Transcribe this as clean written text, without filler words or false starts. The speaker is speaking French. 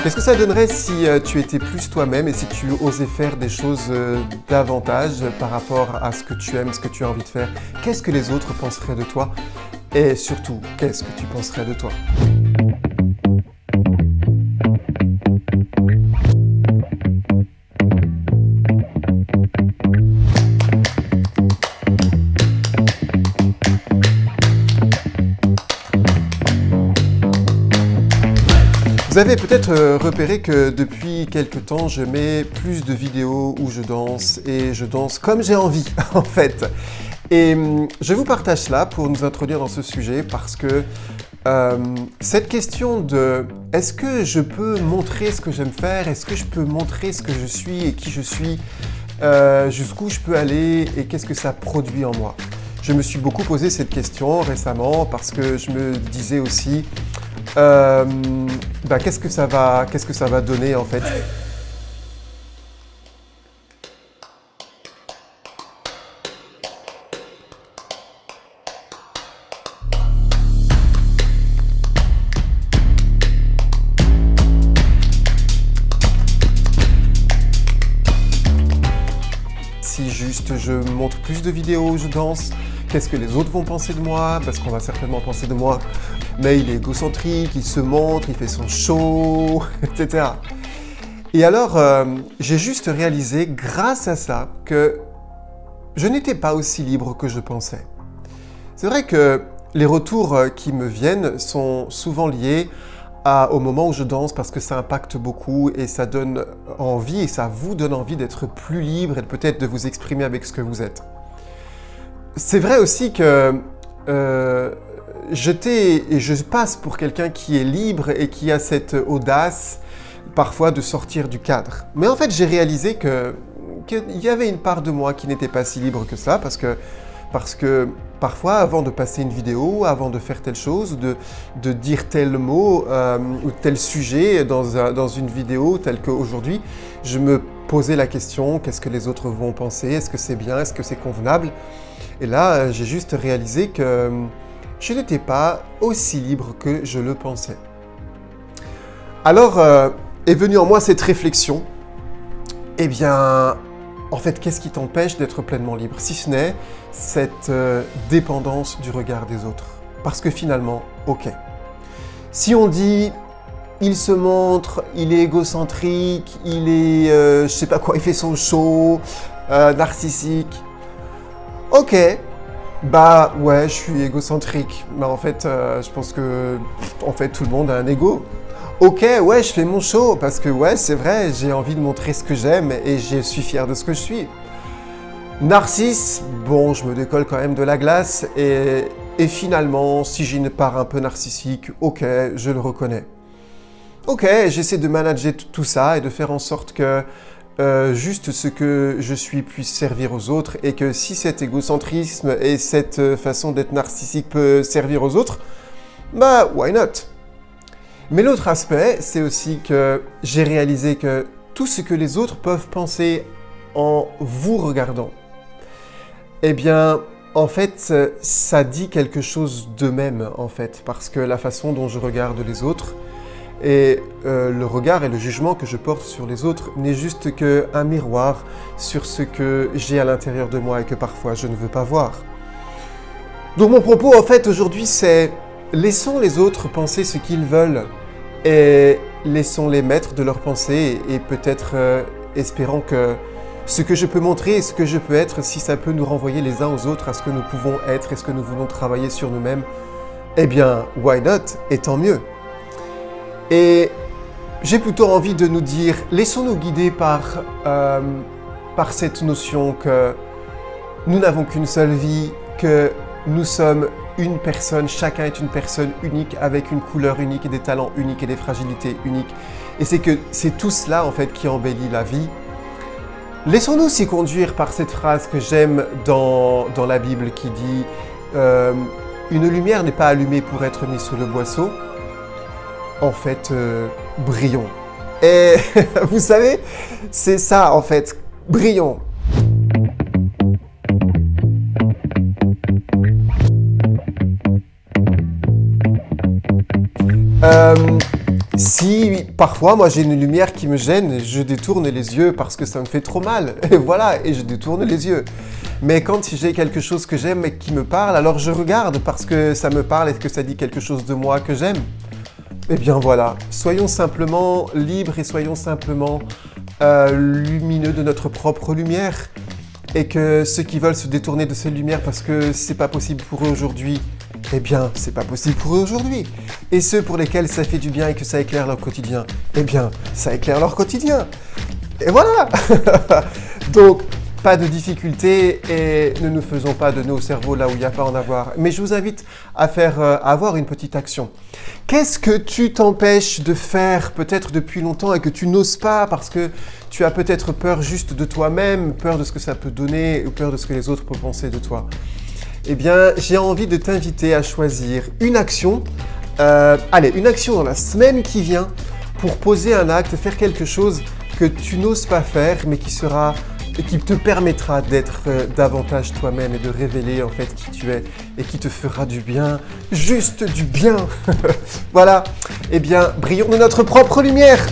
Qu'est-ce que ça donnerait si tu étais plus toi-même et si tu osais faire des choses davantage par rapport à ce que tu aimes, ce que tu as envie de faire? Qu'est-ce que les autres penseraient de toi? Et surtout, qu'est-ce que tu penserais de toi? Vous avez peut-être repéré que depuis quelques temps, je mets plus de vidéos où je danse et je danse comme j'ai envie en fait. Et je vous partage cela pour nous introduire dans ce sujet parce que cette question de est-ce que je peux montrer ce que j'aime faire, est-ce que je peux montrer ce que je suis et qui je suis, jusqu'où je peux aller et qu'est-ce que ça produit en moi? Je me suis beaucoup posé cette question récemment parce que je me disais aussi qu'est-ce que ça va donner en fait? Si juste je montre plus de vidéos où je danse, qu'est-ce que les autres vont penser de moi? Parce qu'on va certainement penser de moi, mais il est égocentrique, il se montre, il fait son show, etc. Et alors, j'ai juste réalisé, grâce à ça, que je n'étais pas aussi libre que je pensais. C'est vrai que les retours qui me viennent sont souvent liés au moment où je danse parce que ça impacte beaucoup et ça donne envie et ça vous donne envie d'être plus libre et peut-être de vous exprimer avec ce que vous êtes. C'est vrai aussi que je passe pour quelqu'un qui est libre et qui a cette audace parfois de sortir du cadre. Mais en fait, j'ai réalisé qu'il y avait une part de moi qui n'était pas si libre que ça parce que parfois, avant de passer une vidéo, avant de faire telle chose, de dire tel mot ou tel sujet dans une vidéo telle qu'aujourd'hui, je me posais la question, qu'est-ce que les autres vont penser? Est-ce que c'est bien? Est-ce que c'est convenable? Et là, j'ai juste réalisé que je n'étais pas aussi libre que je le pensais. Alors est venue en moi cette réflexion. Eh bien, en fait, qu'est-ce qui t'empêche d'être pleinement libre? Si ce n'est cette dépendance du regard des autres. Parce que finalement, ok. Si on dit, il se montre, il est égocentrique, il est, je sais pas quoi, il fait son show, narcissique. Ok, bah ouais, je suis égocentrique. Mais en fait, je pense que tout le monde a un ego. Ok, ouais, je fais mon show parce que ouais, c'est vrai, j'ai envie de montrer ce que j'aime et je suis fier de ce que je suis. Narcisse, bon, je me décolle quand même de la glace et finalement, si j'ai une part un peu narcissique, ok, je le reconnais. Ok, j'essaie de manager tout ça et de faire en sorte que juste ce que je suis puisse servir aux autres et que si cet égocentrisme et cette façon d'être narcissique peut servir aux autres, bah, why not? Mais l'autre aspect, c'est aussi que j'ai réalisé que tout ce que les autres peuvent penser en vous regardant, eh bien, en fait, ça dit quelque chose d'eux-mêmes, en fait, parce que la façon dont je regarde les autres et le regard et le jugement que je porte sur les autres n'est juste qu'un miroir sur ce que j'ai à l'intérieur de moi et que parfois je ne veux pas voir. Donc mon propos, en fait, aujourd'hui, c'est laissons les autres penser ce qu'ils veulent et laissons-les maîtres de leurs pensées et peut-être espérons que ce que je peux montrer et ce que je peux être, si ça peut nous renvoyer les uns aux autres à ce que nous pouvons être et ce que nous voulons travailler sur nous-mêmes, eh bien, why not? Et tant mieux. Et j'ai plutôt envie de nous dire, laissons-nous guider par cette notion que nous n'avons qu'une seule vie, que nous sommes une personne, chacun est une personne unique avec une couleur unique et des talents uniques et des fragilités uniques. Et c'est tout cela en fait qui embellit la vie. Laissons-nous s'y conduire par cette phrase que j'aime dans la Bible qui dit une lumière n'est pas allumée pour être mise sous le boisseau. En fait, brillons. Et vous savez, c'est ça en fait, brillons. Si parfois, moi, j'ai une lumière qui me gêne, je détourne les yeux parce que ça me fait trop mal. Et voilà, et je détourne les yeux. Mais quand j'ai quelque chose que j'aime et qui me parle, alors je regarde parce que ça me parle et que ça dit quelque chose de moi que j'aime. Eh bien voilà, soyons simplement libres et soyons simplement lumineux de notre propre lumière. Et que ceux qui veulent se détourner de ces lumières parce que c'est pas possible pour eux aujourd'hui, eh bien, c'est pas possible pour eux aujourd'hui. Et ceux pour lesquels ça fait du bien et que ça éclaire leur quotidien, eh bien, ça éclaire leur quotidien. Et voilà. Donc, pas de difficulté et ne nous faisons pas de nos cerveaux là où il n'y a pas à en avoir. Mais je vous invite à avoir une petite action. Qu'est-ce que tu t'empêches de faire peut-être depuis longtemps et que tu n'oses pas parce que tu as peut-être peur juste de toi-même, peur de ce que ça peut donner ou peur de ce que les autres peuvent penser de toi? Eh bien, j'ai envie de t'inviter à choisir une action, une action dans la semaine qui vient pour poser un acte, faire quelque chose que tu n'oses pas faire mais qui te permettra d'être davantage toi-même et de révéler en fait qui tu es et qui te fera du bien, juste du bien. Voilà, eh bien, brillons de notre propre lumière.